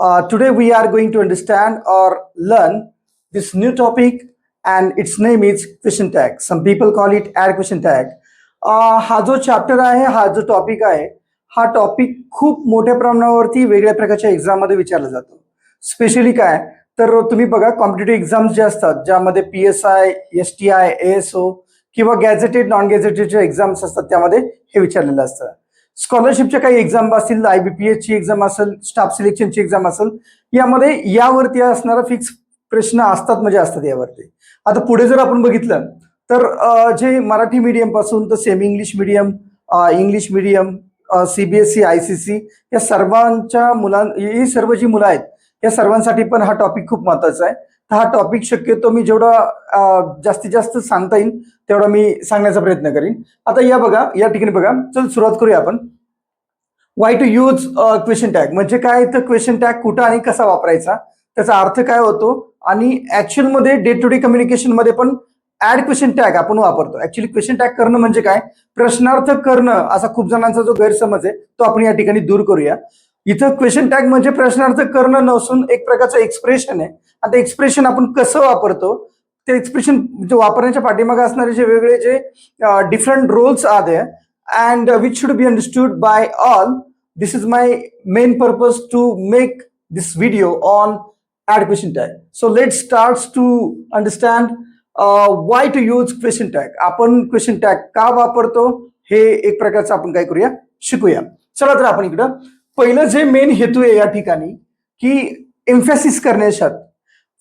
Today we are going to understand or learn this new topic, and its name is question tag. Some people call it add question tag. हा जो chapter आहे, हा जो topic आहे, हा topic खूप मोठ्या प्रमाणावरती वेगळ्या प्रकारच्या एक्झाममध्ये विचारला जातो. स्पेशली काय तर तुम्ही बघा, कॉम्पिटेटिव्ह एक्झाम्स जे असतात ज्यामध्ये PSI, STI, ASO किंवा गॅझेटेड नॉन गॅझेटेडचे एक्झाम्स असतात त्यामध्ये हे विचारलेलं असतं. स्कॉलरशिपच्या काही एक्झाम असतील, IBPS ची एक्झाम असेल, स्टाफ सिलेक्शनची एक्झाम असेल, यामध्ये यावरती असणारा फिक्स प्रश्न असतात म्हणजे असतात यावरती. आता पुढे जर आपण बघितलं तर जे मराठी मीडियम पासून तर semi English medium, English medium, CBSE, ICC या सर्वांच्या ही सर्व जी मुलं आहेत या सर्वांसाठी पण हा टॉपिक खूप महत्वाचा आहे. तर हा टॉपिक शक्यतो मी जेवढा जास्तीत जास्त सांगता येईल तेवढा मी सांगण्याचा प्रयत्न करीन. आता या बघा, या ठिकाणी बघा, चल सुरुवात करूया आपण. Why to use question tag म्हणजे काय, तर क्वेश्चन टॅग कुठं आणि कसा वापरायचा, त्याचा अर्थ काय होतो, आणि ऍक्च्युअल मध्ये डे टू डे कम्युनिकेशन मध्ये पण ऍड क्वेश्चन टॅग आपण वापरतो. ऍक्च्युअली क्वेश्चन टॅग करणं म्हणजे काय, प्रश्नार्थ करणं, असा खूप जणांचा जो गैरसमज आहे तो आपण या ठिकाणी दूर करूया. इथं क्वेश्चन टॅग म्हणजे प्रश्नार्थ करणं नसून एक प्रकारचं एक्सप्रेशन आहे. आता एक्सप्रेशन आपण कसं वापरतो, ते एक्सप्रेशन जे वापरण्याच्या पाठीमागे असणारे जे वेगळे जे different roles are and which should be understood by all. This is my main purpose to make this video on add question tag. So let's start to understand why to use question tag. आपण question tag का वापरतो हे एक प्रकारचं आपण काय करूया, शिकूया. चला तर आपण इकडं पहिलं जे मेन हेतू आहे या ठिकाणी की एम्फॅसिस करण्यासाठी.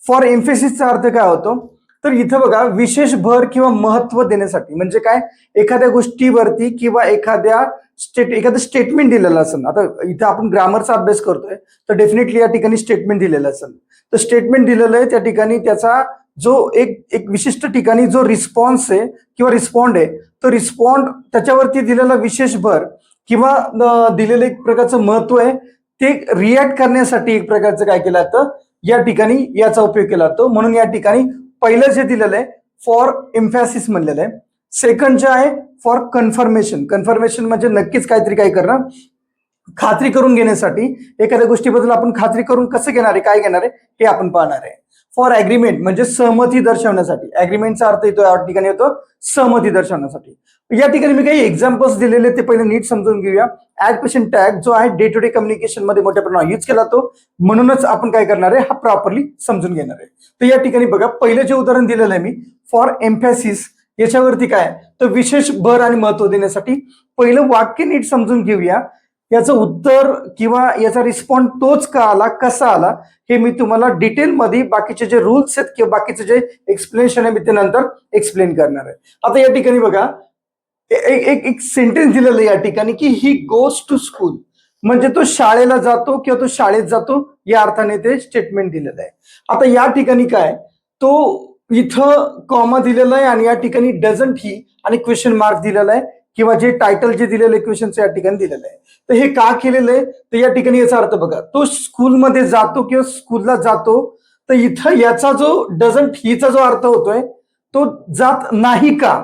फॉर एम्फॅसिसचा अर्थ काय होतो, तर इथं बघा विशेष भर किंवा महत्व देण्यासाठी. म्हणजे काय, एखाद्या गोष्टीवरती किंवा एखादं स्टेटमेंट दिलेलं असेल. आता इथं आपण ग्रामरचा अभ्यास करतोय तर डेफिनेटली या ठिकाणी स्टेटमेंट दिलेलं असेल. तर स्टेटमेंट दिलेलं आहे, त्या ठिकाणी त्याचा जो एक विशिष्ट ठिकाणी जो रिस्पॉन्स आहे किंवा रिस्पॉन्ड आहे, तो रिस्पॉन्ड त्याच्यावरती दिलेला विशेष भर किंवा दिलेलं एक प्रकारचं महत्व आहे, ते रिॲक्ट करण्यासाठी एक प्रकारचं काय केलं जातं, या ठिकाणी याचा उपयोग केला जातो. म्हणून या ठिकाणी पहिलं जे दिलेलं आहे फॉर एम्फॅसिस म्हणलेलं आहे. सेकंड जे आहे फॉर कन्फर्मेशन. कन्फर्मेशन म्हणजे नक्कीच काहीतरी काय करणं, खात्री करून घेण्यासाठी. एखाद्या गोष्टीबद्दल आपण खात्री करून कसं घेणार आहे, काय घेणार आहे हे आपण पाहणार आहे. फॉर ऍग्रीमेंट म्हणजे सहमती दर्शवण्यासाठी. ऍग्रीमेंटचा अर्थ येतो या ठिकाणी होतो सहमती दर्शवण्यासाठी. या ठिकाणी मी काही एक्झाम्पल्स दिलेले ते पहिले नीट समजून घेऊया. ऍड क्वेश्चन टॅग जो आहे डे टू डे कम्युनिकेशन मध्ये मोठ्या प्रमाणात यूज केला जातो, म्हणूनच आपण काय करणार आहे, हा प्रॉपरली समजून घेणार आहे. तर या ठिकाणी बघा, पहिलं जे उदाहरण दिलेलं आहे मी फॉर एम्फॅसिस, याच्यावरती काय तर विशेष भर आणि महत्व देण्यासाठी. पहिलं वाक्य नीट समजून घेऊया. याचं उत्तर किंवा याचा रिस्पॉन्ड तोच का आला, कसा आला, हे मी तुम्हाला डिटेलमध्ये बाकीचे जे रूल्स आहेत किंवा बाकीचे जे एक्सप्लेनेशन आहे मी ते नंतर एक्सप्लेन करणार आहे. आता या ठिकाणी बघा, एक सेंटेन्स दिलेलं आहे या ठिकाणी की ही गोज टू स्कूल, म्हणजे तो शाळेला जातो किंवा तो शाळेत जातो या अर्थाने ते स्टेटमेंट दिलेलं आहे. आता या ठिकाणी काय, तो इथं कॉमा दिलेला आहे आणि या ठिकाणी डझंट ही आणि क्वेश्चन मार्क दिलेला आहे किंवा जे टायटल जे दिलेलं आहे क्वेश्चनचं या ठिकाणी दिलेलं आहे. तर हे का केलेलं आहे, तर या ठिकाणी याचा अर्थ बघा, तो स्कूलमध्ये जातो किंवा स्कूलला जातो, तर इथं याचा जो डझंट हीचा जो अर्थ होतोय तो जात नाही का,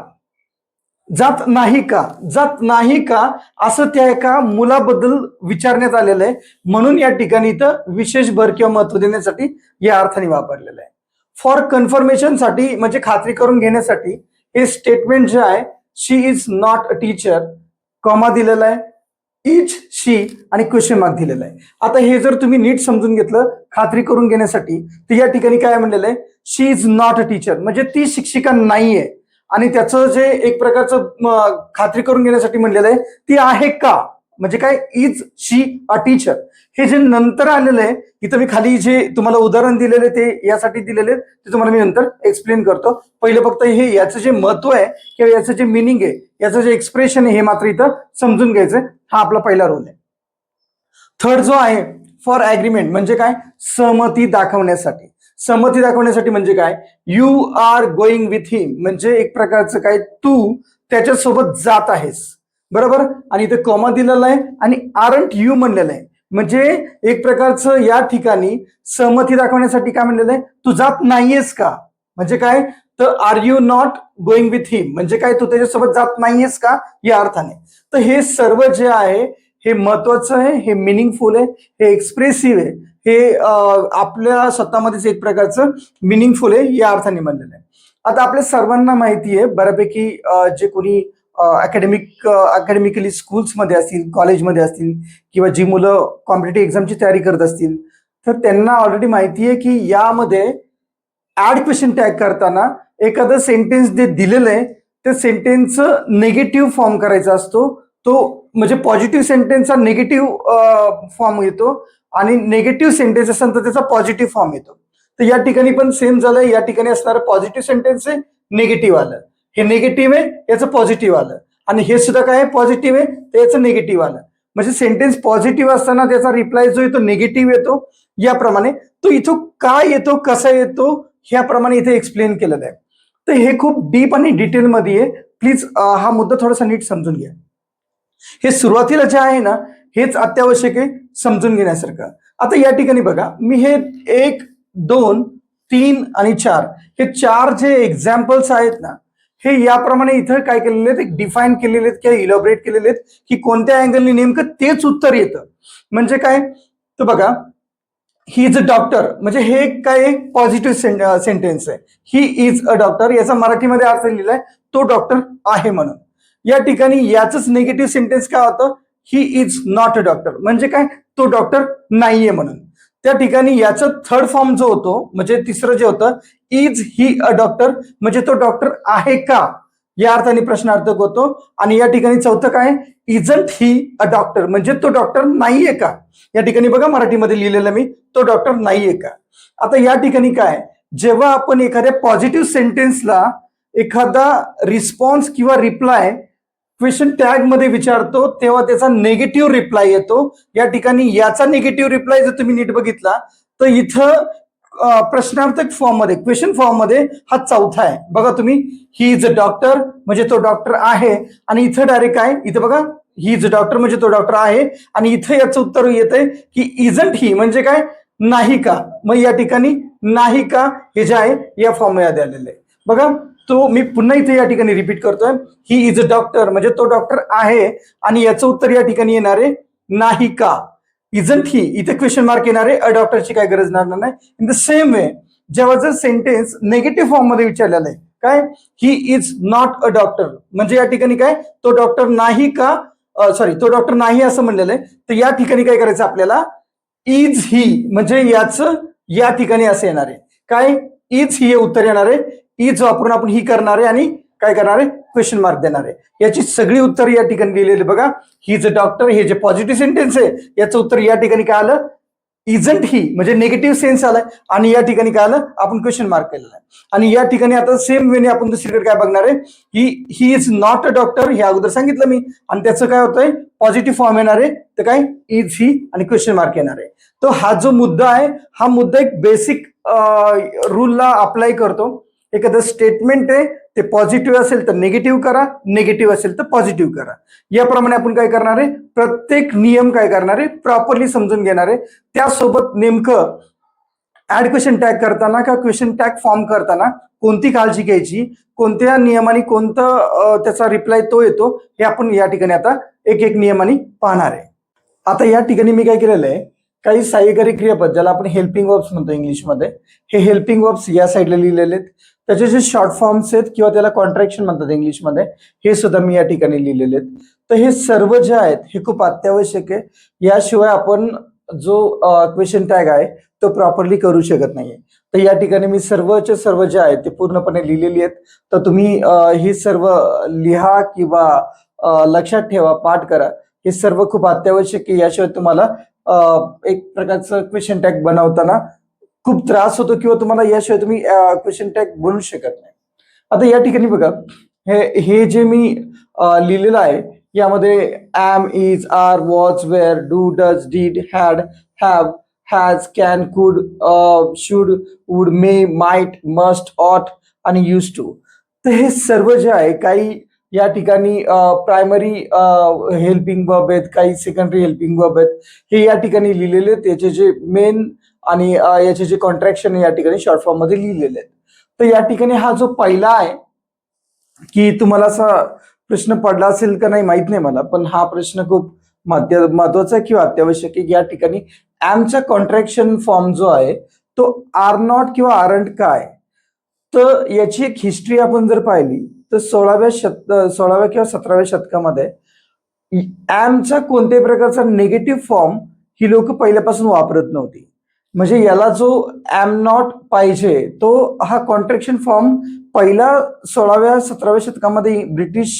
जात नाही का, जात नाही का असं त्या एका मुलाबद्दल विचारण्यात आलेलं आहे. म्हणून या ठिकाणी इथं विशेष भर किंवा महत्व देण्यासाठी या अर्थाने वापरलेलं आहे. फॉर कन्फर्मेशन साठी म्हणजे खात्री करून घेण्यासाठी हे स्टेटमेंट जे आहे, she is not a teacher, comma दिलेला आहे, इज शी आणि क्वेश्चन मार्क दिलेला आहे. आता हे जर तुम्ही नीट समजून घेतलं खात्री करून घेण्यासाठी, तर या ठिकाणी काय म्हणलेलं आहे, she is not a teacher म्हणजे ती शिक्षिका नाहीये. आणि त्याचं जे एक प्रकारचं खात्री करून घेण्यासाठी म्हणलेलं आहे, ती आहे का, म्हणजे काय, इज शी अ टीचर. हे जे नंतर आलेलं आहे, इथं मी खाली जे तुम्हाला उदाहरण दिलेले ते यासाठी दिलेले ते तुम्हाला मी नंतर एक्सप्लेन करतो. पहिलं फक्त हे याचं जे महत्व आहे किंवा याचं जे मिनिंग आहे, याचं जे एक्सप्रेशन आहे हे मात्र इथं समजून घ्यायचं. हा आपला पहिला रोल आहे. थर्ड जो आहे फॉर ऍग्रीमेंट म्हणजे काय, सहमती दाखवण्यासाठी. सहमती दाखवण्यासाठी म्हणजे काय, you R going with him म्हणजे एक प्रकारचं काय, तू त्याच्यासोबत जात आहेस, बरोबर. आणि इथे कॉमा दिलेला आहे आणि आरंट यू म्हणलेलं आहे, म्हणजे एक प्रकारचं या ठिकाणी सहमती दाखवण्यासाठी काय म्हणलेलं आहे, तू जात नाहीयेस का, म्हणजे काय, तर are you not going with him म्हणजे काय, तू त्याच्यासोबत जात नाहीयेस का या अर्थाने. तर हे सर्व जे आहे हे महत्वाचं आहे, हे मिनिंगफुल आहे, हे एक्सप्रेसिव्ह आहे, हे आपल्या स्वतःमध्येच एक प्रकारचं मिनिंगफुल आहे या अर्थाने म्हणलेलं आहे. आता आपल्या सर्वांना माहिती आहे बऱ्यापैकी जे कोणी अकॅडमिकली स्कूल्समध्ये असतील, कॉलेजमध्ये असतील किंवा जी मुलं कॉम्पिटेटिव्ह एक्झामची तयारी करत असतील, तर त्यांना ऑलरेडी माहिती आहे की यामध्ये ऍड क्वेश्चन टॅग करताना एखादं सेंटेन्स जे दिलेलं आहे ते सेंटेन्स निगेटिव्ह फॉर्म करायचा असतो. तो म्हणजे पॉझिटिव्ह सेंटेन्सचा निगेटिव्ह फॉर्म येतो आणि निगेटिव्ह सेंटेन्स असेल तर त्याचा पॉझिटिव्ह फॉर्म येतो. तर या ठिकाणी पण सेम झालं. या ठिकाणी असणारं पॉझिटिव्ह सेंटेन्स आहे, निगेटिव्ह आलं. हे निगेटिव्ह आहे, याचं पॉझिटिव्ह आलं. आणि हे सुद्धा काय पॉझिटिव्ह आहे, तर याचं निगेटिव्ह आलं. म्हणजे सेंटेन्स पॉझिटिव्ह असताना त्याचा रिप्लाय जो येतो निगेटिव्ह येतो. याप्रमाणे तो इथं काय येतो, कसा येतो, ह्याप्रमाणे इथे एक्सप्लेन केलेलं आहे. तर हे खूप डीप आणि डिटेलमध्ये आहे. प्लीज हा मुद्दा थोडासा नीट समजून घ्या. हे सुरुवातीला जे आहे ना, हेच अत्यावश्यक आहे समजून घेण्यासारखं. आता या ठिकाणी बघा, मी हे 1, 2, 3 आणि 4 हे 4 जे एक्झाम्पल्स आहेत ना, हे याप्रमाणे इथं काय केलेले आहेत, एक डिफाईन केलेले आहेत किंवा इलॉबरेट केलेले आहेत की कोणत्या अँगलने नेमकं तेच उत्तर येतं. म्हणजे काय, तर बघा, ही इज अ डॉक्टर म्हणजे हे काय पॉझिटिव्ह सेंटेन्स आहे. ही इज अ डॉक्टर, याचा मराठीमध्ये अर्थ लिहिलाय तो डॉक्टर आहे म्हणून. या ठिकाणी याच निगेटिव्ह सेंटेन्स काय होतं, he is not a doctor म्हणजे काय, तो डॉक्टर नाहीये म्हणून. त्या ठिकाणी याचं थर्ड फॉर्म जो होतो म्हणजे तिसरं जे होतं, इज ही अ डॉक्टर म्हणजे तो डॉक्टर आहे का, या अर्थाने प्रश्नार्थक होतो. आणि या ठिकाणी चौथं काय, इजंट ही अ डॉक्टर म्हणजे तो डॉक्टर नाहीये का. या ठिकाणी बघा मराठीमध्ये लिहिलेलं मी, तो डॉक्टर नाहीये का. आता या ठिकाणी काय, जेव्हा आपण एखाद्या पॉझिटिव्ह सेंटेन्सला एखादा रिस्पॉन्स किंवा रिप्लाय क्वेश्चन टॅग मध्ये विचारतो तेव्हा त्याचा निगेटिव्ह रिप्लाय येतो. या ठिकाणी याचा निगेटिव्ह रिप्लाय जर तुम्ही नीट बघितला तर इथं प्रश्नार्थक फॉर्म मध्ये, क्वेश्चन फॉर्म मध्ये हा चौथा आहे. बघा तुम्ही, ही इज अ डॉक्टर म्हणजे तो डॉक्टर आहे. आणि इथं डायरेक्ट काय, इथं बघा, ही इज अ डॉक्टर म्हणजे तो डॉक्टर आहे. आणि इथं याचं उत्तर येतंय की इजंट ही म्हणजे काय, नाही का. मग या ठिकाणी नाही का हे जे आहे या फॉर्म मध्ये आलेलं आहे. बघा, तो मी पुन्हा इथे या ठिकाणी रिपीट करतोय, ही इज अ डॉक्टर म्हणजे तो डॉक्टर आहे. आणि याचं उत्तर या ठिकाणी येणार आहे नाही का. इजंट ही इथे क्वेश्चन मार्क येणार आहे, अ डॉक्टरची काय गरज लागणार नाही. इन द सेम वे जेव्हा जर सेंटेन्स नेगेटिव्ह फॉर्म मध्ये विचारलेलं आहे, काय, he is not a doctor म्हणजे या ठिकाणी काय, तो डॉक्टर नाही का, सॉरी, तो डॉक्टर नाही असं म्हणलेलं आहे. तर या ठिकाणी काय करायचं आपल्याला, इज ही म्हणजे याचं या ठिकाणी असं येणार आहे, काय, इज ही हे उत्तर येणार आहे. इज वापरून आपण ही करणार आहे आणि काय करणार आहे, क्वेश्चन मार्क देणार आहे. याची सगळी उत्तर या ठिकाणी लिहिलेली बघा. ही इज अ डॉक्टर हे जे पॉझिटिव्ह सेंटेन्स आहे याचं उत्तर या ठिकाणी काय आलं, इजंट ही म्हणजे निगेटिव्ह सेन्स आलाय. आणि या ठिकाणी काय आलं, आपण क्वेश्चन मार्क केलेला आहे. आणि या ठिकाणी आता सेम वेने आपण दुसरीकडे काय बघणार आहे, he is not a doctor हे अगोदर सांगितलं मी. आणि त्याचं काय होतंय, पॉझिटिव्ह फॉर्म येणार आहे, तर काय, इज ही आणि क्वेश्चन मार्क येणार आहे. तो हा जो मुद्दा आहे हा मुद्दा एक बेसिक रूलला अप्लाय करतो. एखादं स्टेटमेंट आहे ते पॉझिटिव्ह असेल तर निगेटिव्ह करा, निगेटिव्ह असेल तर पॉझिटिव्ह करा. याप्रमाणे आपण काय करणार आहे, प्रत्येक नियम काय करणार आहे, प्रॉपरली समजून घेणार आहे. त्यासोबत नेमकं ऍड क्वेश्चन टॅग करताना किंवा क्वेश्चन टॅग फॉर्म करताना कोणती काळजी घ्यायची, कोणत्या नियमाने कोणतं त्याचा रिप्लाय तो येतो, हे आपण या ठिकाणी आता एक एक नियमाने पाहणार आहे. आता या ठिकाणी मी काय केलेलं आहे, काही सहाय्यकारी क्रियापद ज्याला आपण हेल्पिंग वर्ब्स म्हणतो इंग्लिशमध्ये, हे हेल्पिंग वर्ब्स या साईडला लिहिलेले आहेत. त्याचे जे शॉर्ट फॉर्म्स आहेत किंवा त्याला कॉन्ट्रॅक्शन म्हणतात इंग्लिशमध्ये, हे सुद्धा मी या ठिकाणी लिहिलेले आहेत. तर हे सर्व जे आहेत हे खूप अत्यावश्यक आहे. याशिवाय आपण जो क्वेश्चन टॅग आहे तो प्रॉपरली करू शकत नाहीये. तर या ठिकाणी मी सर्वचे सर्व जे आहेत ते पूर्णपणे लिहिलेली आहेत. तर तुम्ही ही सर्व लिहा किंवा लक्षात ठेवा, पाठ करा. हे सर्व खूप अत्यावश्यक आहे. याशिवाय तुम्हाला एक प्रकारचं क्वेश्चन टॅग बनवताना खूप त्रास होतो किंवा तुम्हाला याशिवाय तुम्ही क्वेश्चन टॅग बनवू शकत नाही. आता या ठिकाणी बघा, हे जे मी लिहिलेलं आहे यामध्ये am, is, are, was, were, do, does, did, had, have, has, can, could, should, would, may, might, must, ought आणि यूज टू. तर हे सर्व जे आहे काही या ठिकाणी प्रायमरी हेल्पिंग वर्ब आहेत, काही सेकंडरी हेल्पिंग वर्ब आहेत. हे या ठिकाणी लिहिलेले आहेत. याचे जे मेन आणि याचे जे कॉन्ट्रॅक्शन या ठिकाणी शॉर्ट फॉर्म मध्ये लिहिलेले आहेत. तर या ठिकाणी हा जो पहिला आहे की तुम्हाला असा प्रश्न पडला असेल का नाही माहित नाही मला, पण हा प्रश्न खूप महत्वाचा किंवा अत्यावश्यक आहे. या ठिकाणी ॲमचा कॉन्ट्रॅक्शन फॉर्म जो आहे तो आर नॉट किंवा आरंट काय, तर याची एक हिस्ट्री आपण जर पाहिली तर 16व्या किंवा 17व्या शतकामध्ये ॲमचा कोणत्याही प्रकारचा निगेटिव्ह फॉर्म ही लोक पहिल्यापासून वापरत नव्हती. म्हणजे याला जो ॲम नॉट पाहिजे तो हा कॉन्ट्रॅक्शन फॉर्म पहिला 16व्या-17व्या शतकामध्ये ब्रिटिश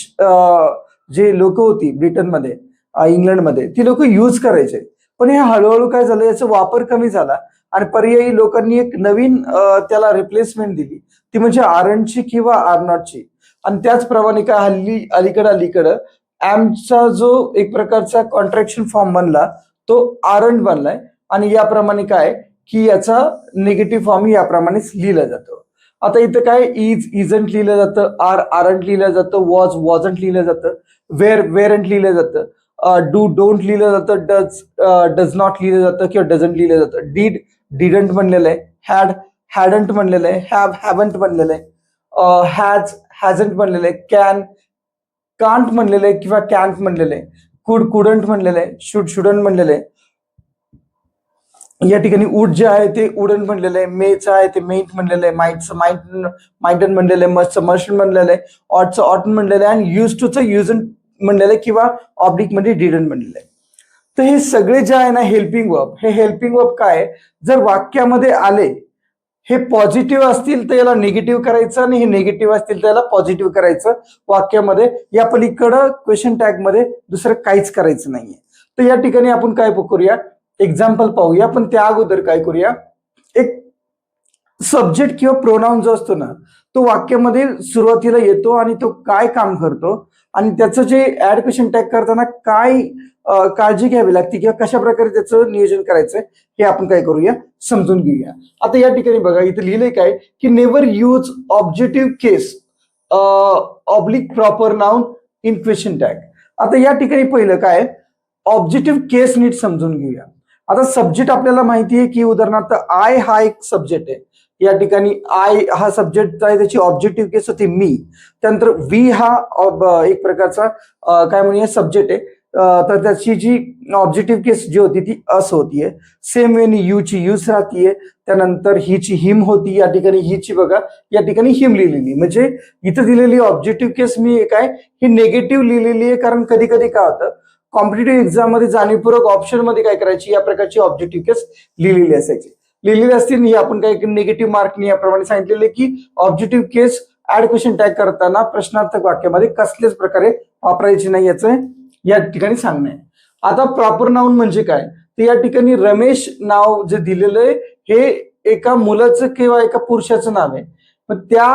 जे लोक होती ब्रिटनमध्ये, इंग्लंडमध्ये, ती लोक यूज करायचे. पण हे हळूहळू काय झालं, याचा वापर कमी झाला आणि पर्यायी लोकांनी एक नवीन त्याला रिप्लेसमेंट दिली, ती म्हणजे आरंटची किंवा आर नॉटची. आणि त्याचप्रमाणे काय हल्ली अलीकडं ॲमचा जो एक प्रकारचा कॉन्ट्रॅक्शन फॉर्म बनला तो आरंट बनलाय. आणि याप्रमाणे काय की याचा निगेटिव्ह फॉर्म याप्रमाणेच लिहिला जातो. आता इथं काय इजंट लिहिलं जातं, आरंट लिहिलं जातं, वॉजंट लिहिलं जातं, वेरंट लिहिलं जातं, डोंट लिहिलं जातं, डज नॉट लिहिलं जातं किंवा डझंट लिहिलं जातं, डिडंट म्हणलेलं आहे, हॅडंट म्हणलेलं आहे, हॅवंट म्हणलेलं आहे, हॅझंट म्हणलेलं आहे, कांट म्हणलेलं आहे किंवा कॅन्ट म्हणलेलं आहे, कुडंट म्हणलेलं आहे, शुडंट म्हणलेलं आहे. या ठिकाणी उड जे आहे ते उडन म्हणलेलं आहे, मेचं आहे ते मेंट म्हणलेलं आहे, माइटन म्हणलेलं आहे, मस्टन म्हणलेलं आहे, ऑटन म्हणलेलं आहे आणि यूज टूचं युजन म्हणलेलं आहे किंवा ऑब्लिक मध्ये डिडंट म्हणलेलं आहे. तर हे सगळे जे आहे ना हेल्पिंग वर्ब, हे हेल्पिंग वर्ब काय जर वाक्यामध्ये आले, हे पॉझिटिव्ह असतील तर याला निगेटिव्ह करायचं आणि हे निगेटिव्ह असतील तर याला पॉझिटिव्ह करायचं वाक्यामध्ये. या पलीकडं क्वेश्चन टॅग मध्ये दुसरं काहीच करायचं नाहीये. तर या ठिकाणी आपण काय करूया, एक्झाम्पल पाहूया. पण त्या अगोदर काय करूया, एक सब्जेक्ट किंवा प्रोनाउन जो असतो ना तो वाक्यामध्ये सुरुवातीला येतो आणि तो काय काम करतो आणि त्याचं जे ऍड क्वेश्चन टॅग करताना काय काळजी घ्यावी लागते किंवा कशा प्रकारे त्याचं नियोजन करायचं हे आपण काय करूया समजून घेऊया. आता या ठिकाणी बघा इथे लिहिलंय काय की never use objective case oblique proper noun in question tag. आता या ठिकाणी पहिलं काय ऑब्जेक्टिव्ह केस नीट समजून घेऊया. आता सब्जेक्ट आपल्याला माहिती आहे की उदाहरणार्थ आय हा एक सब्जेक्ट आहे. या ठिकाणी आय हा सब्जेक्ट आहे, त्याची ऑब्जेक्टिव्ह केस होती मी. त्यानंतर वी हा एक प्रकारचा काय म्हणूया सब्जेक्ट आहे, तर त्याची जी ऑब्जेक्टिव्ह केस जी होती ती अस होतीये. सेम वेनी यूची यूज राहतीये. त्यानंतर हिची हिम होती, या ठिकाणी हिची बघा या ठिकाणी हिम लिहिलेली, म्हणजे इथं दिलेली ऑब्जेक्टिव्ह केस मी काय ही निगेटिव्ह लिहिलेली आहे. कारण कधी कधी काय होतं कॉम्पिटेटिव्ह एक्झाम मध्ये जाणीवपूर्वक ऑप्शन मध्ये काय करायची या प्रकारची ऑब्जेक्टिव्ह केस लिहिलेली असायची. लिहिलेली असतील ही आपण काय निगेटिव्ह मार्कनी याप्रमाणे सांगितलेले की ऑब्जेक्टिव्ह केस ऍड क्वेश्चन टॅग करताना प्रश्नार्थक वाक्यामध्ये कसल्याच प्रकारे वापरायची नाही याचं या ठिकाणी सांगणं आहे. आता प्रॉपर नाउन म्हणजे काय, तर या ठिकाणी रमेश नाव जे दिलेलं आहे हे एका मुलाचं किंवा एका पुरुषाचं नाव आहे. मग त्या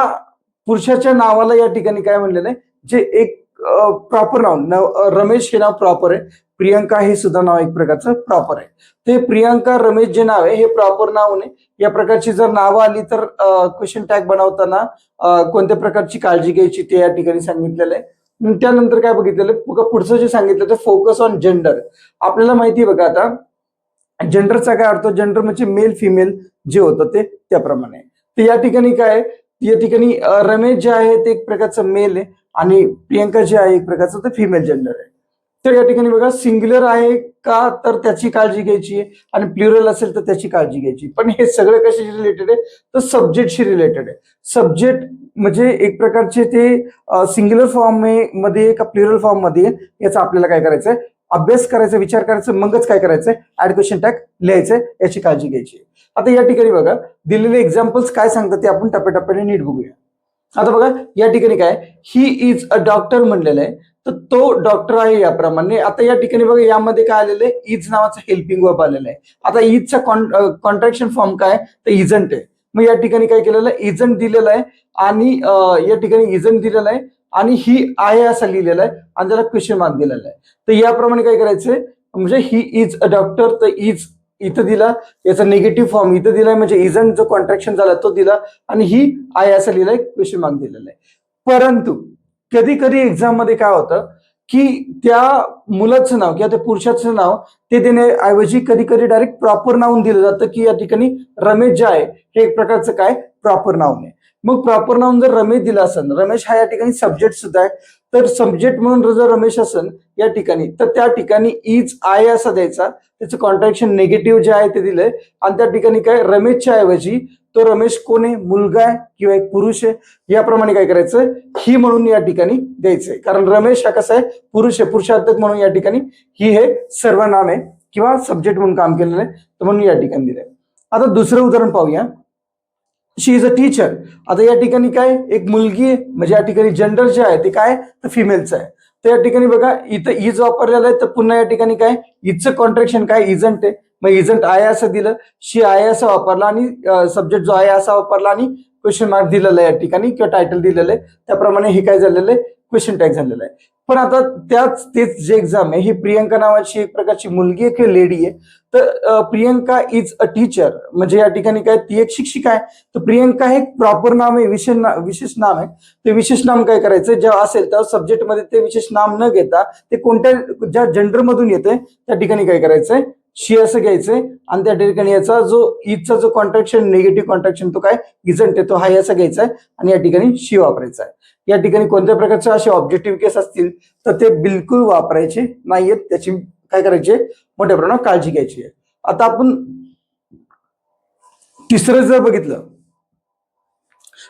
पुरुषाच्या नावाला या ठिकाणी काय म्हणलेलं आहे जे एक प्रॉपर नाउन. रमेश हे नाव प्रॉपर आहे, प्रियंका हे सुद्धा नाव एक प्रकारचं प्रॉपर आहे. ते प्रियंका रमेश जे नाव आहे हे प्रॉपर नाव आहे. या प्रकारची जर नावं आली तर क्वेश्चन टॅग बनवताना कोणत्या प्रकारची काळजी घ्यायची ते या ठिकाणी सांगितलेलं आहे. त्यानंतर काय बघितलेलं पुढचं जे सांगितलं ते फोकस ऑन जेंडर. आपल्याला माहिती आहे बघा आता जेंडरचा काय अर्थ, जेंडर म्हणजे मेल फिमेल जे होतं ते त्याप्रमाणे. तर या ठिकाणी काय या ठिकाणी रमेश जे आहे ते एक प्रकारचं मेल आहे आणि प्रियंका जे आहे एक प्रकारचं ते फिमेल जेंडर आहे. तर या ठिकाणी बघा सिंग्युलर आहे का तर त्याची काळजी घ्यायची आहे आणि प्लुरल असेल तर त्याची काळजी घ्यायची. पण हे सगळं कशाशी रिलेटेड आहे तर सब्जेक्टशी रिलेटेड आहे. सब्जेक्ट म्हणजे एक प्रकारचे ते सिंग्युलर फॉर्म मध्ये का प्लुरल फॉर्म मध्ये याचा आपल्याला काय करायचंय अभ्यास करायचा, विचार करायचा, मगच काय करायचंय ऍड क्वेश्चन टॅग लिहायचंय, याची काळजी घ्यायची. आता या ठिकाणी बघा दिलेले एक्झाम्पल्स काय सांगतात ते आपण टप्प्याटप्प्याने नीट बघूया. आता बघा या ठिकाणी काय ही इज अ डॉक्टर म्हणलेलं आहे, तर तो डॉक्टर आहे याप्रमाणे. आता या ठिकाणी बघा यामध्ये काय आलेलं आहे इज नावाचं हेल्पिंग वर्ब आलेलं आहे. आता इजचा कॉन्ट्रॅक्शन फॉर्म काय तर इजंट आहे. मग या ठिकाणी काय केलेलं आहे इजंट दिलेलं आहे आणि या ठिकाणी इजंट दिलेलं आहे आणि ही आहे असं लिहिलेलं आहे आणि त्याला क्वेश्चन मार्क दिलेला आहे. तर याप्रमाणे काय करायचंय म्हणजे ही इज अ डॉक्टर, तर इज इथं दिला, याचा निगेटिव्ह फॉर्म इथं दिलाय म्हणजे इजंट जो कॉन्ट्रॅक्शन झाला तो दिला आणि ही आहे असं लिहिलंय क्वेश्चन मार्क दिलेला आहे. परंतु कधी कधी एक्झाम मध्ये काय होतं की त्या मुलाचं नाव किंवा त्या पुरुषाचं नाव ते देण्याऐवजी कधी कधी डायरेक्ट प्रॉपर नाऊन दिलं जातं, की या ठिकाणी रमेश जे आहे हे एक प्रकारचं काय प्रॉपर नाऊन आहे. मग प्रॉपर नाऊन जर रमेश दिला असेल, रमेश हा या ठिकाणी सब्जेक्ट सुद्धा आहे, तर सब्जेक्ट म्हणून जर रमेश असेल या ठिकाणी, तर त्या ठिकाणी इज आहे असा द्यायचा, त्याचं कॉन्ट्रॅक्शन निगेटिव्ह जे आहे ते दिलंय, आणि त्या ठिकाणी काय रमेशच्या ऐवजी तो रमेश कोण आहे, मुलगा आहे किंवा एक पुरुष आहे, याप्रमाणे काय करायचं ही म्हणून या ठिकाणी द्यायचंय. कारण रमेश हा कसा आहे पुरुष आहे, पुरुषार्थक म्हणून या ठिकाणी ही हे सर्वनाम आहे किंवा सब्जेक्ट म्हणून काम केलेलं आहे, तर म्हणून या ठिकाणी दिलंय. आता दुसरं उदाहरण पाहूया. शी इज अ टीचर. आता या ठिकाणी काय एक मुलगी आहे, म्हणजे या ठिकाणी जेंडर जे आहे ते काय तर फिमेलचं आहे. तर या ठिकाणी बघा इथं इज वापरलेलं आहे, तर पुन्हा या ठिकाणी काय इजचं कॉन्ट्रॅक्शन काय इजंट आहे, मग इजंट आहे असं दिलं, शी आहे असं वापरला आणि सब्जेक्ट जो आहे असा वापरला आणि क्वेश्चन मार्क दिलेला आहे या ठिकाणी किंवा टायटल दिलेलं आहे, त्याप्रमाणे हे काय झालेलं आहे क्वेश्चन टॅग झालेलं आहे. पण आता तेच जे एक्झाम आहे ही प्रियंका नावाची एक प्रकारची मुलगी आहे किंवा लेडी आहे, तर प्रियंका इज अ टीचर म्हणजे या ठिकाणी काय ती एक शिक्षिका आहे. तर प्रियंका हे प्रॉपर नाम आहे, विशेष नाम आहे. ते विशेष नाम काय करायचं जेव्हा असेल तेव्हा सब्जेक्ट मध्ये ते विशेष नाम न घेता ते कोणत्या ज्या जेंडर मधून येते त्या ठिकाणी काय करायचंय शी असं घ्यायचंय, आणि त्या ठिकाणी याचा जो इजचा जो कॉन्ट्रॅक्शन निगेटिव्ह कॉन्ट्रॅक्शन तो काय इजंट आहे, तो हाय असं घ्यायचा आहे आणि या ठिकाणी शी वापरायचा आहे. या ठिकाणी कोणत्या प्रकारचे असे ऑब्जेक्टिव्ह केस असतील तर ते बिलकुल वापरायचे नाहीयेत, त्याची काय करायचे मोठ्या प्रमाणात काळजी घ्यायची आहे. आता आपण तिसरं जर बघितलं,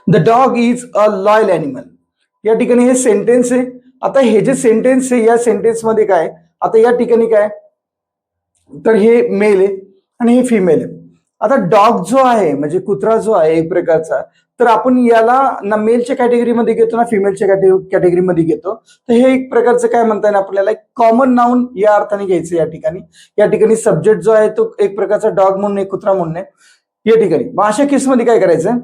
the dog is a loyal animal. या ठिकाणी हे सेंटेन्स आहे. आता हे जे सेंटेन्स आहे या सेंटेन्स मध्ये काय आता या ठिकाणी काय तर हे मेल आहे आणि हे फिमेल आहे. आता डॉग जो आहे म्हणजे कुत्रा जो आहे एक प्रकारचा, तर आपण याला ना मेलच्या कॅटेगरीमध्ये घेतो ना फिमेलच्या कॅटेगरीमध्ये घेतो. तर हे एक प्रकारचं काय म्हणता येईल आपल्याला कॉमन नाऊन या अर्थाने घ्यायचं या ठिकाणी. या ठिकाणी सब्जेक्ट जो आहे तो एक प्रकारचा डॉग म्हणून एक कुत्रा म्हणून आहे या ठिकाणी. मग अशा केसमध्ये काय करायचं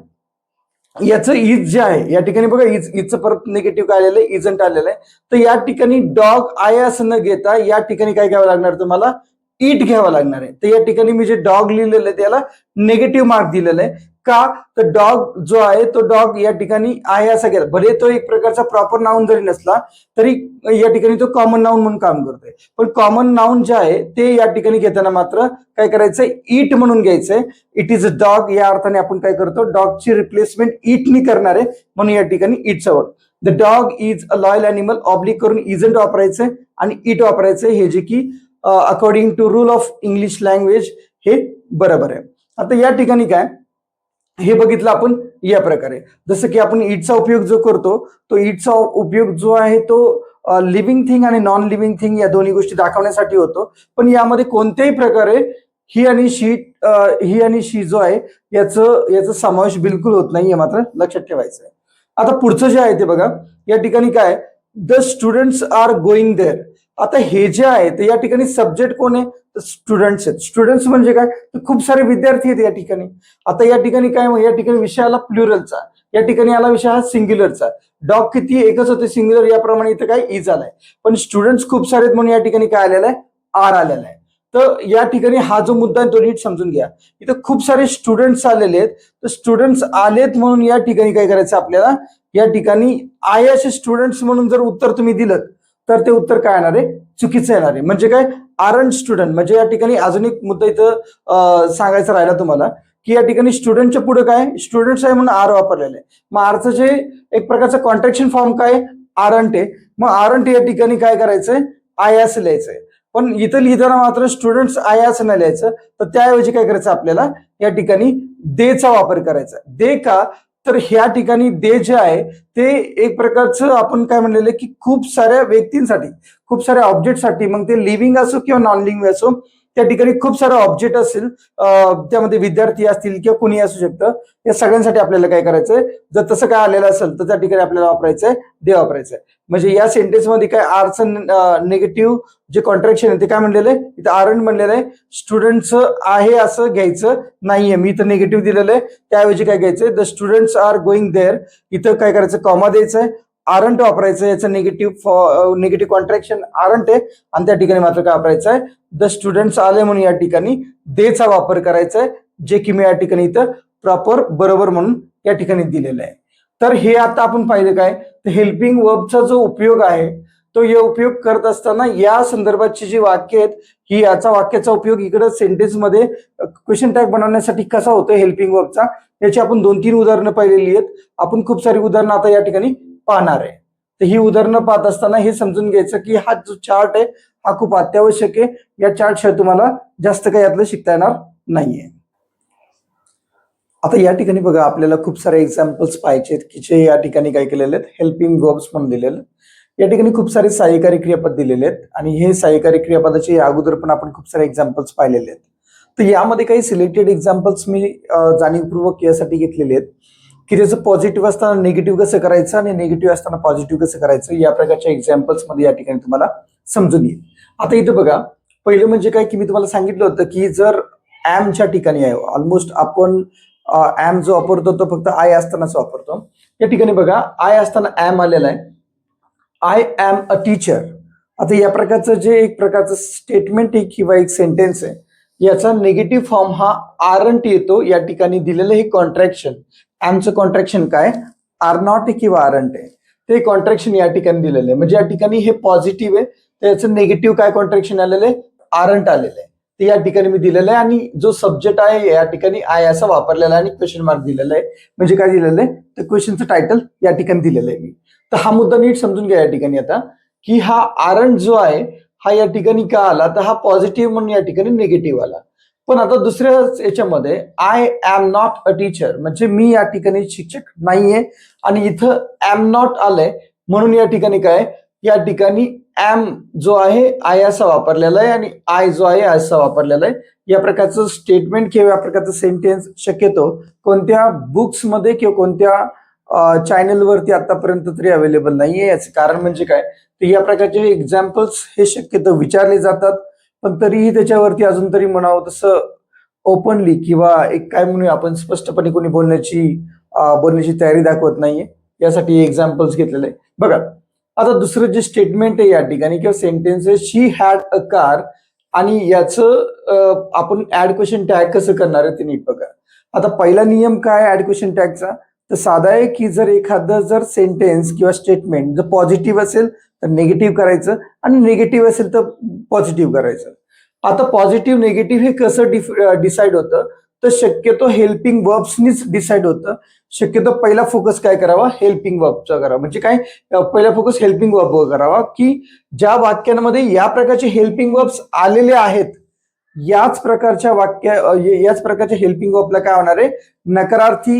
याचं इज जे आहे या ठिकाणी बघा इजचं परत निगेटिव्ह काय आलेलं आहे इजंट आलेलं आहे. तर या ठिकाणी डॉग आहे असं न घेता या ठिकाणी काय घ्यावं लागणार तुम्हाला इट घ्यावा लागणार आहे. तर या ठिकाणी मी जे डॉग लिहिलेलं आहे त्याला निगेटिव्ह मार्क दिलेला आहे. का तर डॉग जो आहे तो डॉग या ठिकाणी आहे असा गेला, भले तो एक प्रकारचा प्रॉपर नाऊन जरी नसला तरी या ठिकाणी तो कॉमन नाऊन म्हणून काम करतोय. पण कॉमन नाऊन जे आहे ते या ठिकाणी घेताना मात्र काय करायचंय इट म्हणून घ्यायचंय. इट इज अ डॉग या अर्थाने आपण काय करतो डॉगची रिप्लेसमेंट इटनी करणार आहे म्हणून या ठिकाणी इटचा word. The dog is a loyal animal oblique करून इजंट वापरायचंय आणि इट वापरायचंय, हे जे की according to rule of English language हे बरोबर आहे. आता या ठिकाणी काय हे बघितलं आपण या प्रकारे, जसं की आपण इटचा उपयोग जो करतो तो इटचा उपयोग जो आहे तो लिव्हिंग थिंग आणि नॉन लिव्हिंग थिंग या दोन्ही गोष्टी दाखवण्यासाठी होतो. पण यामध्ये कोणत्याही प्रकारे ही आणि शी जो आहे याचा समावेश बिलकुल होत नाही, हे मात्र लक्षात ठेवायचं आहे. आता पुढचं जे आहे ते बघा, या ठिकाणी काय the students are going there. आता हे जे आहे ते या ठिकाणी सब्जेक्ट कोण आहे तर स्टुडंट्स आहेत. स्टुडंट्स म्हणजे काय तर खूप सारे विद्यार्थी आहेत या ठिकाणी. आता या ठिकाणी काय या ठिकाणी विषय आला प्लुरलचा, या ठिकाणी आला विषय हा सिंग्युलरचा. डॉग किती एकच होते सिंग्युलर, याप्रमाणे इथं काय इज आलाय. पण स्टुडंट्स खूप सारे आहेत म्हणून या ठिकाणी काय आलेलं आहे आर आलेला आहे. तर या ठिकाणी हा जो मुद्दा आहे तो नीट समजून घ्या. इथं खूप सारे स्टुडंट्स आलेले आहेत, तर स्टुडंट्स आलेत म्हणून या ठिकाणी काय करायचं आपल्याला या ठिकाणी आहे असे स्टुडंट्स म्हणून जर उत्तर तुम्ही दिलं तर ते उत्तर काय येणार आहे चुकीचं येणार आहे. म्हणजे काय आरंट स्टुडंट, म्हणजे या ठिकाणी अजून एक मुद्दा इथं सांगायचा राहिला तुम्हाला की या ठिकाणी स्टुडंटच्या पुढे काय स्टुडंट्स आहे म्हणून आर वापरलेलं आहे. मग आरचं जे एक प्रकारचं कॉन्ट्रॅक्शन फॉर्म काय आरंट आहे, मग आरंट या ठिकाणी काय करायचंय आय असं लिहायचंय. पण इथं लिहिताना मात्र स्टुडंट्स आहे असं नाही लिहायचं, तर त्याऐवजी काय करायचं आपल्याला या ठिकाणी देचा वापर करायचा. दे का तर ह्या ठिकाणी दे जे आहे ते एक प्रकारचं आपण काय म्हणलेलं की खूप साऱ्या व्यक्तींसाठी खूप साऱ्या ऑब्जेक्टसाठी, मग ते लिव्हिंग असो किंवा नॉन लिव्हिंग असो, त्या ठिकाणी खूप सारे ऑब्जेक्ट असेल त्यामध्ये विद्यार्थी असतील किंवा कुणी असू शकतं, या सगळ्यांसाठी आपल्याला काय करायचंय जर तसं काय आलेलं असेल तर त्या ठिकाणी आपल्याला वापरायचंय दे वापरायचंय. म्हणजे या सेंटेन्स मध्ये काय आरचं निगेटिव्ह जे कॉन्ट्रॅक्शन आहे ते काय म्हणलेलं आहे इथं आरंट म्हणलेलं आहे. स्टुडंटचं आहे असं घ्यायचं नाहीये, मी इथं निगेटिव्ह दिलेलं आहे, त्याऐवजी काय घ्यायचंय the students are going there. इथं काय करायचं कॉमा द्यायचंय, आरंट वापरायचं, याचं निगेटिव्ह कॉन्ट्रॅक्शन आरंट आहे आणि त्या ठिकाणी मात्र काय वापरायचं आहे द स्टुडंट्स आले म्हणून या ठिकाणी देचा वापर करायचा आहे, जे की मी या ठिकाणी इथं प्रॉपर बरोबर म्हणून या ठिकाणी दिलेलं आहे. तर हे आता आपण पाहिलं काय तर हेल्पिंग वर्बचा जो उपयोग आहे तो हे उपयोग करत असताना या संदर्भाची जी वाक्य आहेत ही याचा वाक्याचा उपयोग इकडे सेंटेन्स मध्ये क्वेश्चन टॅग बनवण्यासाठी कसा होतो हेल्पिंग वर्बचा, याची आपण 2-3 उदाहरणं पाहिलेली आहेत. आपण खूप सारी उदाहरणं आता या ठिकाणी पाहणार आहे. तर ही उदाहरणं पाहत असताना हे समजून घ्यायचं की हा जो चार्ट आहे हा खूप अत्यावश्यक आहे. या चार्ट शिवाय तुम्हाला जास्त काही यातलं शिकता येणार नाहीये. आता या ठिकाणी बघा आपल्याला खूप सारे एक्झाम्पल्स पाहिजे आहेत की जे या ठिकाणी काय केलेले आहेत हेल्पिंग वर्ब्स म्हणून दिलेले. या ठिकाणी खूप सारे सहाय्यकारी क्रियापद दिलेले आहेत आणि हे सहाय्यकारी क्रियापदाचे अगोदर पण आपण खूप सारे एक्झाम्पल्स पाहिलेले आहेत. तर यामध्ये काही सिलेक्टेड एक्झाम्पल्स मी जाणीवपूर्वक यासाठी घेतलेले आहेत की त्याचं पॉझिटिव्ह असताना निगेटिव्ह कसं करायचं आणि निगेटिव्ह असताना पॉझिटिव्ह कसं करायचं या प्रकारच्या एक्झाम्पल्स मध्ये या ठिकाणी तुम्हाला समजून येईल. आता इथं बघा पहिलं म्हणजे काय की मी तुम्हाला सांगितलं होतं की जर ॲमच्या ठिकाणी आहे ऑलमोस्ट आपण ॲम जो वापरतो तो फक्त आय असतानाच वापरतो. या ठिकाणी बघा आय असताना ॲम आलेला आहे. I am a teacher. आता या प्रकारचं जे एक प्रकारचं स्टेटमेंट आहे किंवा एक सेंटेन्स आहे याचा निगेटिव्ह फॉर्म हा आरंट येतो. या ठिकाणी दिलेलं हे कॉन्ट्रॅक्शन ॲमचं कॉन्ट्रॅक्शन काय आर नॉट आहे किंवा आरंट आहे ते कॉन्ट्रॅक्शन या ठिकाणी दिलेलं आहे. म्हणजे या ठिकाणी हे पॉझिटिव्ह आहे त्याचं निगेटिव्ह काय कॉन्ट्रॅक्शन आलेलं आहे आरंट आलेलं आहे ते या ठिकाणी मी दिलेलं आहे. आणि जो सब्जेक्ट आहे या ठिकाणी आय असा वापरलेला आहे आणि क्वेश्चन मार्क दिलेला आहे. म्हणजे काय दिलेलं आहे तर क्वेश्चनचं टायटल या ठिकाणी दिलेलं आहे मी. तर हा मुद्दा नीट समजून घ्या या ठिकाणी आता की हा आरंट जो आहे हा या ठिकाणी का आला तर हा पॉझिटिव्ह म्हणून या ठिकाणी निगेटिव्ह आला. पण आता दुसऱ्या याच्यामध्ये I am not a teacher म्हणजे मी या ठिकाणी शिक्षक नाहीये आणि इथं ॲम नॉट आलंय म्हणून या ठिकाणी काय या ठिकाणी ॲम जो आहे आय असा वापरलेला आहे आणि आय जो आहे असा वापरलेला आहे. या प्रकारचं स्टेटमेंट किंवा या प्रकारचं सेंटेन्स शक्यतो कोणत्या बुक्समध्ये किंवा कोणत्या चॅनलवरती आतापर्यंत तरी अवेलेबल नाहीये. याचं कारण म्हणजे काय तर या प्रकारचे एक्झाम्पल्स हे शक्यतो विचारले जातात पण तरीही त्याच्यावरती अजून तरी म्हणावं तसं ओपनली किंवा एक काय म्हणूया आपण स्पष्टपणे कोणी बोलण्याची तयारी दाखवत नाहीये. यासाठी एक्झाम्पल्स घेतलेले बघा. आता दुसरं जे स्टेटमेंट आहे या ठिकाणी किंवा सेंटेन्स आहे शी हॅड अ कार आणि याचं आपण ऍड क्वेश्चन टॅग कसं करणार आहे ते नीट बघा. आता पहिला नियम काय ऍड क्वेश्चन टॅगचा तर साधा आहे की जर एखादं जर सेंटेन्स किंवा स्टेटमेंट जर पॉझिटिव्ह असेल तर निगेटिव्ह करायचं आणि निगेटिव्ह असेल तर पॉझिटिव्ह करायचं. आता पॉझिटिव्ह निगेटिव्ह हे कसं डिसाईड होतं तर शक्यतो हेल्पिंग वर्ब्सनीच डिसाईड होतं. शक्यतो पहिला फोकस काय करावा हेल्पिंग वर्बचा करावा. म्हणजे काय पहिला फोकस हेल्पिंग वर्ब करावा की ज्या वाक्यांमध्ये या प्रकारचे हेल्पिंग वर्ब्स आलेले आहेत याच प्रकारच्या हेल्पिंग वर्बला काय होणार आहे नकारार्थी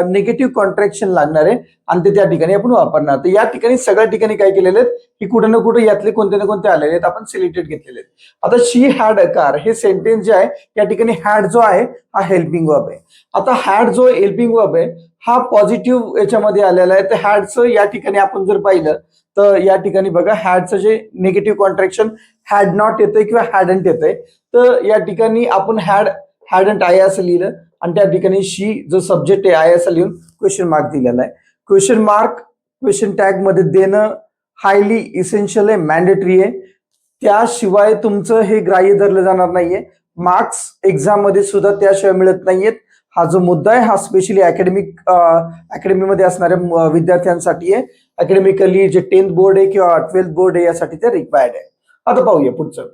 निगेटिव्ह कॉन्ट्रॅक्शन लागणार आहे आणि ते त्या ठिकाणी आपण वापरणार. तर या ठिकाणी सगळ्या ठिकाणी काय केलेले आहेत की कुठे ना कुठे यातले कोणते ना कोणते आलेले आहेत आपण सिलेक्टेड घेतलेले आहेत. आता शी हॅड अ कार हे सेंटेन्स जे आहे या ठिकाणी हॅड जो आहे हा हेल्पिंग वर्ब आहे. आता हॅड जो हेल्पिंग वर्ब आहे हा पॉझिटिव्ह याच्यामध्ये आलेला आहे. तर हॅडचं या ठिकाणी आपण जर पाहिलं तर या ठिकाणी बघा हॅडचं जे निगेटिव्ह कॉन्ट्रॅक्शन हॅड नॉट येतंय किंवा हॅडंट येतंय. तर या ठिकाणी आपण हॅडंट आहे असं लिहिलं आणि त्या ठिकाणी शी जो सब्जेक्ट आहे आय असं लिहून क्वेश्चन मार्क दिलेला आहे. क्वेश्चन मार्क क्वेश्चन टॅग मध्ये देणं हायली इसेन्शियल आहे मॅन्डेटरी आहे. त्याशिवाय तुमचं हे ग्राह्य धरलं जाणार नाहीये. मार्क्स एक्झाम मध्ये सुद्धा त्याशिवाय मिळत नाहीयेत. हा जो मुद्दा आहे हा स्पेशली अकॅडमीमध्ये असणाऱ्या विद्यार्थ्यांसाठी आहे. अकॅडमिकली जे 10th बोर्ड आहे किंवा 12th बोर्ड आहे यासाठी ते रिक्वायर्ड आहे. आता पाहूया पुढचं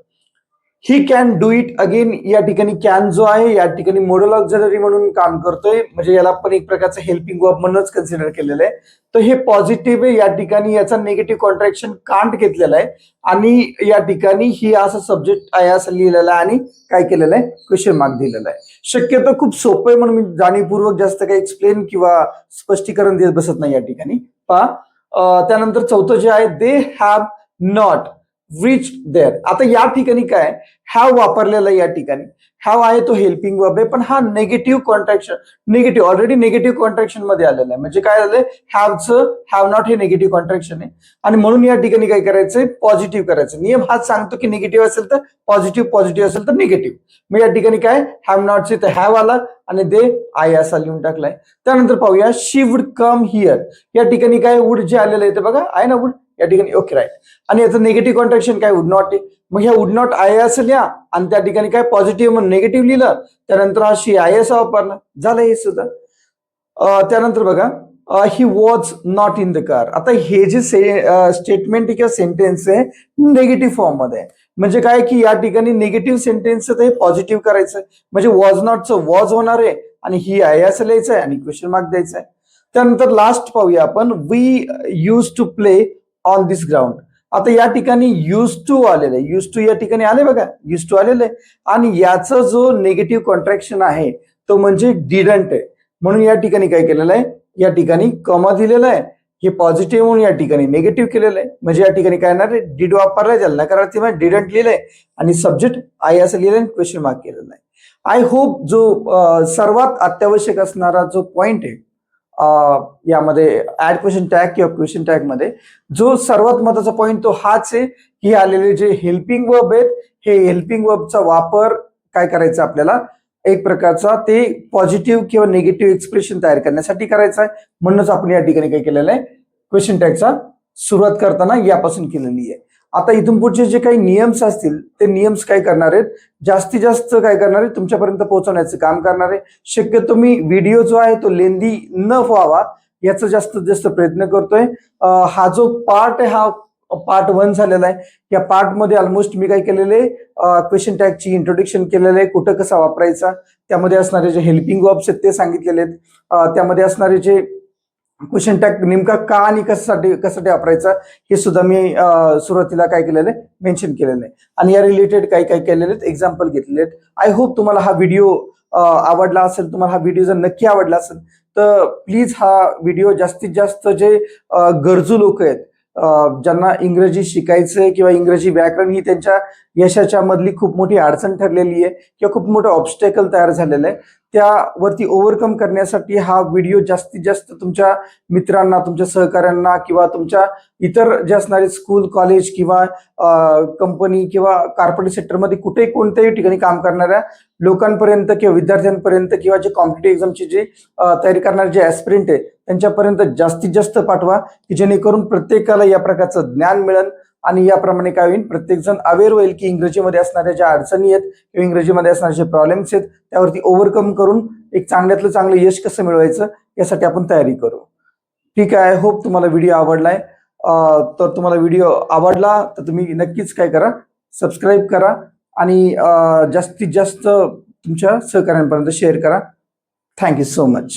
he can do it again. या ठिकाणी कॅन जो आहे या ठिकाणी मॉडल ऑक्झिलरी म्हणून काम करतोय म्हणजे याला पण एक प्रकारचं हेल्पिंग वर्ब म्हणूनच कन्सिडर केलेलं आहे. तर हे पॉझिटिव्ह आहे या ठिकाणी याचा निगेटिव्ह कॉन्ट्रॅक्शन कांट घेतलेला आहे आणि या ठिकाणी ही असं सब्जेक्ट आहे असं लिहिलेलं आहे आणि काय केलेलं आहे क्वेश्चन मार्क दिलेला आहे. शक्यतो खूप सोपं आहे म्हणून मी जाणीवपूर्वक जास्त काही एक्सप्लेन किंवा स्पष्टीकरण देत बसत नाही या ठिकाणी पहा. त्यानंतर चौथं जे आहे they have not reach there. आता या ठिकाणी काय हॅव वापरलेला या ठिकाणी हॅव आहे तो हेल्पिंग वर्ब आहे पण हा negative contraction already negative contraction मध्ये आलेला आहे. म्हणजे काय झालंय हॅव नॉट हे निगेटिव्ह कॉन्ट्रॅक्शन आहे आणि म्हणून या ठिकाणी काय करायचंय पॉझिटिव्ह करायचं. नियम हाच सांगतो की निगेटिव्ह असेल तर पॉझिटिव्ह असेल तर निगेटिव्ह. मग या ठिकाणी काय हॅव नॉटचे तर हॅव आला आणि दे आय असा लिहून टाकलाय. त्यानंतर पाहूया शी वुड कम हिअर. या ठिकाणी काय वुड जे आलेलं आहे ते बघा आहे ना वुड या ठिकाणी ओके राईट आणि याचं निगेटिव्ह कॉन्ट्रॅक्शन काय वुड नॉट आहे. मग ह्या वुड नॉट आय असं लिहा आणि त्या ठिकाणी काय पॉझिटिव्ह म्हणून निगेटिव्ह लिहिलं त्यानंतर हा शी आय असा वापरला झालं हे सुद्धा. त्यानंतर बघा he was not in the car. आता हे जे स्टेटमेंट किंवा सेंटेन्स आहे निगेटिव्ह फॉर्म मध्ये आहे. म्हणजे काय की या ठिकाणी निगेटिव्ह सेंटेन्स ते पॉझिटिव्ह करायचं म्हणजे वॉज नॉटचं वॉज होणार आहे आणि ही आहे असं लिहायचं आहे आणि क्वेश्चन मार्क द्यायचा आहे. त्यानंतर लास्ट पाहूया आपण we use to play on this ground. आता या ठिकाणी यूज टू आलेलं आहे. यूज टू या ठिकाणी आले बघा यूज टू आलेलं आहे आणि याचा जो निगेटिव्ह कॉन्ट्रॅक्शन आहे तो म्हणजे डिडंट आहे. म्हणून या ठिकाणी काय केलेलं आहे या ठिकाणी कॉमा दिलेला आहे. हे पॉझिटिव्ह म्हणून या ठिकाणी निगेटिव्ह केलेलं आहे. म्हणजे या ठिकाणी काय येणार आहे डिड वापरलाय त्याला नकारार्थी डिडंट लिहिलंय आणि सब्जेक्ट आय असं लिहिलंय आणि क्वेश्चन मार्क केलेला आहे. आय होप जो सर्वात अत्यावश्यक असणारा जो पॉइंट आहे यामध्ये ऍड क्वेश्चन टॅग किंवा क्वेश्चन टॅग मध्ये जो सर्वात महत्वाचा पॉइंट तो हाच आहे की आलेले जे हेल्पिंग वर्ब आहेत हे हेल्पिंग वर्बचा वापर काय करायचा आपल्याला एक प्रकारचा ते पॉझिटिव्ह किंवा निगेटिव्ह एक्सप्रेशन तयार करण्यासाठी करायचा आहे. म्हणूनच आपण या ठिकाणी काय केलेलं आहे क्वेश्चन टॅगचा सुरुवात करताना यापासून केलेली आहे. आता इथून पुढचे जे काही नियम्स असतील ते नियम्स काय करणार आहेत जास्तीत जास्त काय करणार आहे तुमच्यापर्यंत पोहोचवण्याचं काम करणार आहे. शक्यतो मी व्हिडिओ जो आहे तो लेंदी न व्हावा याचा जास्तीत जास्त प्रयत्न करतोय. हा जो पार्ट आहे हा पार्ट 1 झालेला आहे. या पार्ट मध्ये ऑलमोस्ट मी काय केलेले क्वेश्चन टॅगची इंट्रोडक्शन केलेलं आहे कुठं कसा वापरायचा त्यामध्ये असणारे जे हेल्पिंग वर्ब्स आहेत ते सांगितलेले आहेत. त्यामध्ये असणारे जे क्वेश्चन टॅग नेमका का आणि कशासाठी वापरायचा हे सुद्धा मी सुरुवातीला काय केलेलं आहे मेन्शन केलेलं आहे आणि या रिलेटेड काही काय केलेले आहेत एक्झाम्पल घेतलेले आहेत. आय होप तुम्हाला हा व्हिडिओ आवडला असेल. तुम्हाला हा व्हिडिओ जर नक्की आवडला असेल तर प्लीज हा व्हिडिओ जास्तीत जास्त जे गरजू लोक आहेत ज्यांना इंग्रजी शिकायचंय किंवा इंग्रजी व्याकरण ही त्यांच्या यशाच्या मधली खूप मोठी अडचण ठरलेली आहे किंवा खूप मोठं ऑब्स्टेकल तयार झालेलं आहे त्यावरती ओव्हरकम करण्यासाठी हा व्हिडिओ जास्तीत जास्त तुमच्या मित्रांना तुमच्या सहकाऱ्यांना किंवा तुमच्या इतर जे असणारे स्कूल कॉलेज किंवा कंपनी किंवा कॉर्पोरेट सेक्टरमध्ये कुठेही कोणत्याही ठिकाणी काम करणाऱ्या लोकांपर्यंत किंवा विद्यार्थ्यांपर्यंत किंवा जे कॉम्पिटेटिव्ह एक्झामची जे तयारी करणारे जे ऍस्पिरंट आहे त्यांच्यापर्यंत जास्तीत जास्त पाठवा की जेणेकरून प्रत्येकाला या प्रकारचं ज्ञान मिळेल आणि याप्रमाणे काय होईल प्रत्येक जण अवेअर होईल की इंग्रजीमध्ये असणाऱ्या ज्या अडचणी आहेत किंवा इंग्रजीमध्ये असणारे जे प्रॉब्लेम्स आहेत त्यावरती ओव्हरकम करून एक चांगल्यातलं चांगलं यश कसं मिळवायचं यासाठी आपण तयारी करू. ठीक आहे. आय होप तुम्हाला व्हिडिओ आवडलाय. तर तुम्हाला व्हिडिओ आवडला तर तुम्ही नक्कीच काय करा सबस्क्राईब करा आणि जास्तीत जास्त तुमच्या सहकाऱ्यांपर्यंत शेअर करा. Thank you so much.